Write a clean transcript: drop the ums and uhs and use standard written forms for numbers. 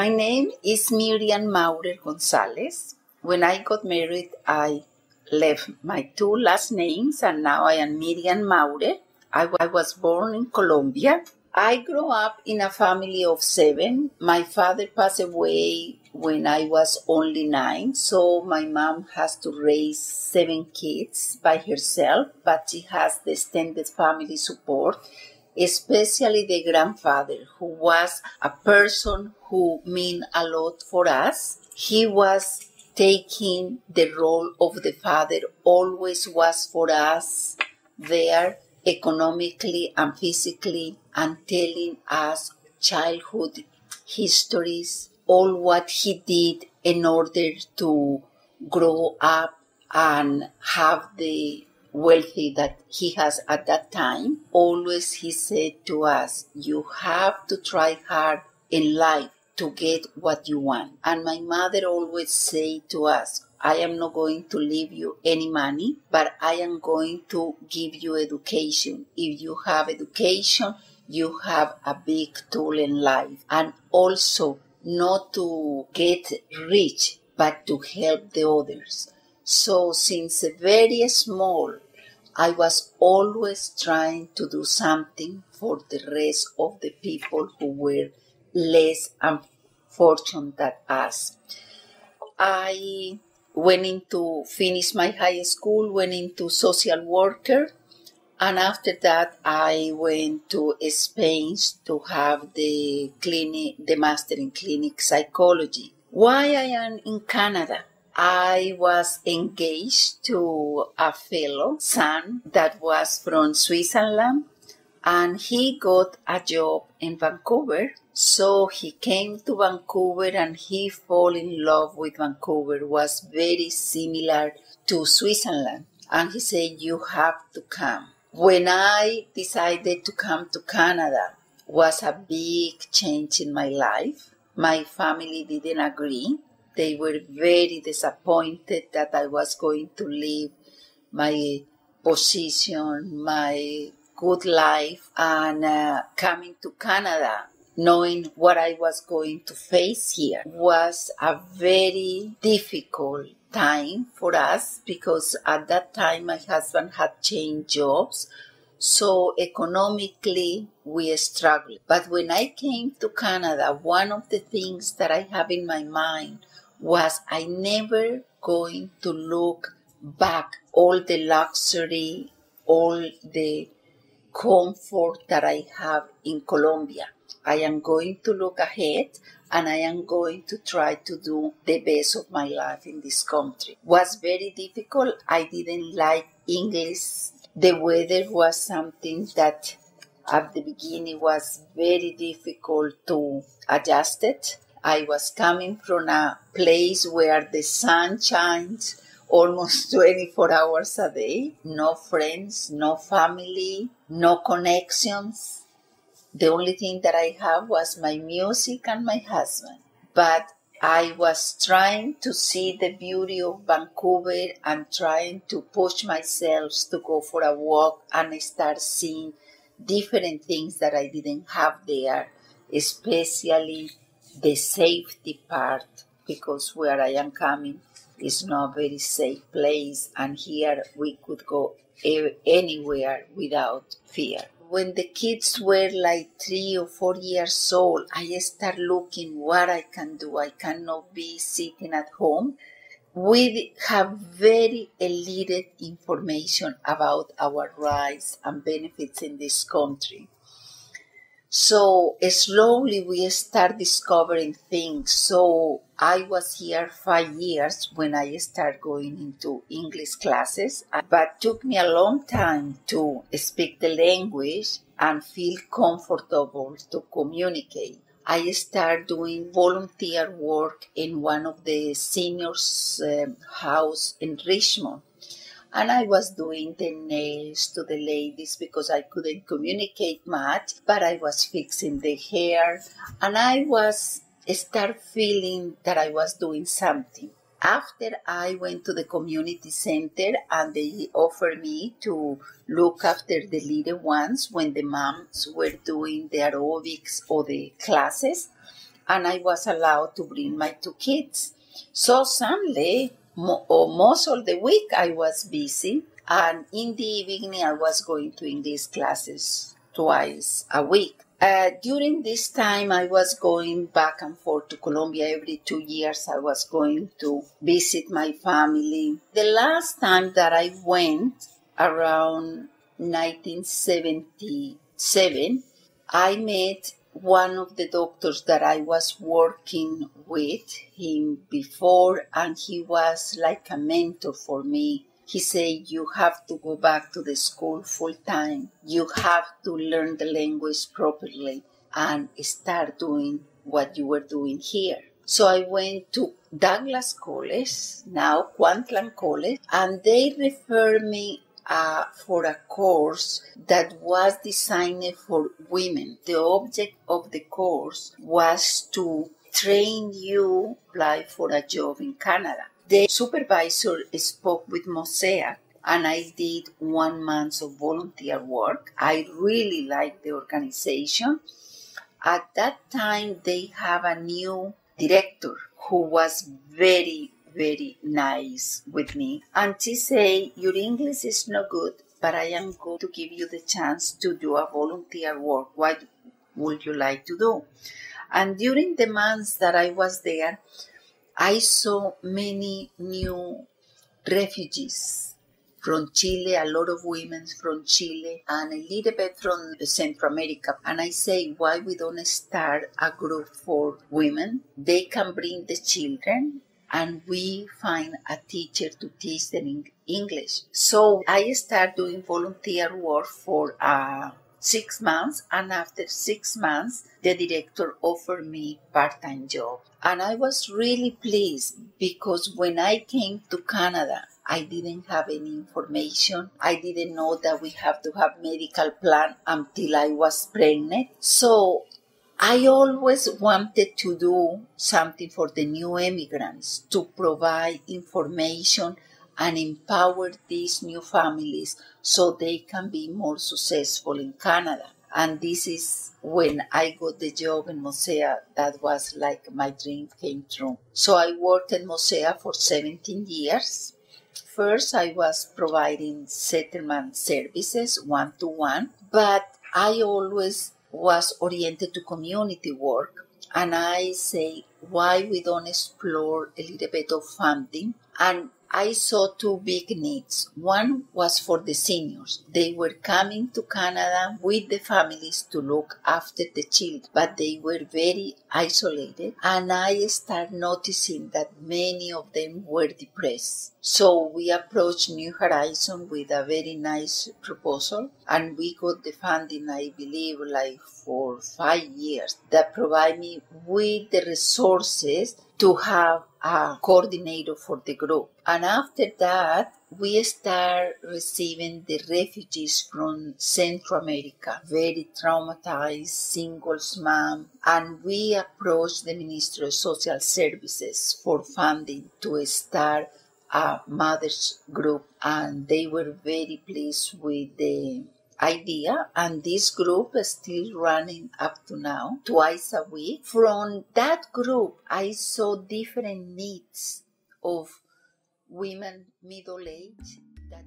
My name is Miriam Maurer Gonzalez. When I got married, I left my two last names, and now I am Miriam Maurer. I was born in Colombia. I grew up in a family of 7. My father passed away when I was only 9, so my mom has to raise 7 kids by herself, but she has the extended family support, especially the grandfather, who was a person who meant a lot for us. He was taking the role of the father, always was for us there economically and physically, and telling us childhood histories, all what he did in order to grow up and have the wealthy that he has at that time. Always he said to us, you have to try hard in life to get what you want. And my mother always say to us, I am not going to leave you any money, but I am going to give you education. If you have education, you have a big tool in life. And also not to get rich, but to help the others. So since very small, I was always trying to do something for the rest of the people who were less unfortunate than us. I went into finish my high school, went into social worker, and after that I went to Spain to have the master in clinic psychology. Why I am in Canada? I was engaged to a fellow son that was from Switzerland, and he got a job in Vancouver. So he came to Vancouver and he fell in love with Vancouver. It was very similar to Switzerland. And he said, you have to come. When I decided to come to Canada, was a big change in my life. My family didn't agree. They were very disappointed that I was going to leave my position, my good life, and coming to Canada, knowing what I was going to face here, was a very difficult time for us, because at that time my husband had changed jobs. So economically we struggled. But when I came to Canada, one of the things that I have in my mind was I never going to look back all the luxury, all the comfort that I have in Colombia. I am going to look ahead, and I am going to try to do the best of my life in this country. It was very difficult. I didn't like English. The weather was something that at the beginning was very difficult to adjust it. I was coming from a place where the sun shines almost 24 hours a day. No friends, no family, no connections. The only thing that I have was my music and my husband. But I was trying to see the beauty of Vancouver and trying to push myself to go for a walk and start seeing different things that I didn't have there, especially the safety part, because where I am coming is not a very safe place, and here we could go anywhere without fear. When the kids were like 3 or 4 years old, I start looking what I can do. I cannot be sitting at home. We have very elite information about our rights and benefits in this country. So slowly we start discovering things. So I was here 5 years when I started going into English classes, but took me a long time to speak the language and feel comfortable to communicate. I started doing volunteer work in one of the seniors' house in Richmond. And I was doing the nails to the ladies because I couldn't communicate much, but I was fixing the hair, and I was start feeling that I was doing something. After I went to the community center and they offered me to look after the little ones when the moms were doing the aerobics or the classes, and I was allowed to bring my 2 kids. So Sunday, most of the week, I was busy, and in the evening, I was going to English classes twice a week. During this time, I was going back and forth to Colombia. Every 2 years, I was going to visit my family. The last time that I went, around 1977, I met one of the doctors that I was working with him before, and he was like a mentor for me. He said, you have to go back to the school full time. You have to learn the language properly and start doing what you were doing here. So I went to Douglas College, now Kwantlen College, and they referred me for a course that was designed for women. The object of the course was to train you to apply for a job in Canada. The supervisor spoke with Mosaic, and I did 1 month of volunteer work. I really liked the organization. At that time, they have a new director who was very, very nice with me. And she said, your English is not good, but I am going to give you the chance to do a volunteer work. What would you like to do? And during the months that I was there, I saw many new refugees from Chile, a lot of women from Chile, and a little bit from Central America. And I say, why we don't start a group for women? They can bring the children, and we find a teacher to teach them in English. So I started doing volunteer work for 6 months, and after 6 months, the director offered me part-time job. And I was really pleased because when I came to Canada, I didn't have any information. I didn't know that we have to have medical plan until I was pregnant. So I always wanted to do something for the new immigrants, to provide information and empower these new families so they can be more successful in Canada. And this is when I got the job in Mosaic. That was like my dream came true. So I worked in Mosaic for 17 years. First, I was providing settlement services one-to-one, but I always was oriented to community work. And I say, why we don't explore a little bit of funding? And I saw 2 big needs. One was for the seniors. They were coming to Canada with the families to look after the children, but they were very isolated. And I started noticing that many of them were depressed. So we approached New Horizons with a very nice proposal, and we got the funding, I believe, like for 5 years, that provide me with the resources to have a coordinator for the group. And after that, we start receiving the refugees from Central America, very traumatized, singles mom, and we approached the Ministry of Social Services for funding to start a mothers group, and they were very pleased with the idea, and this group is still running up to now, twice a week. From that group, I saw different needs of women middle age that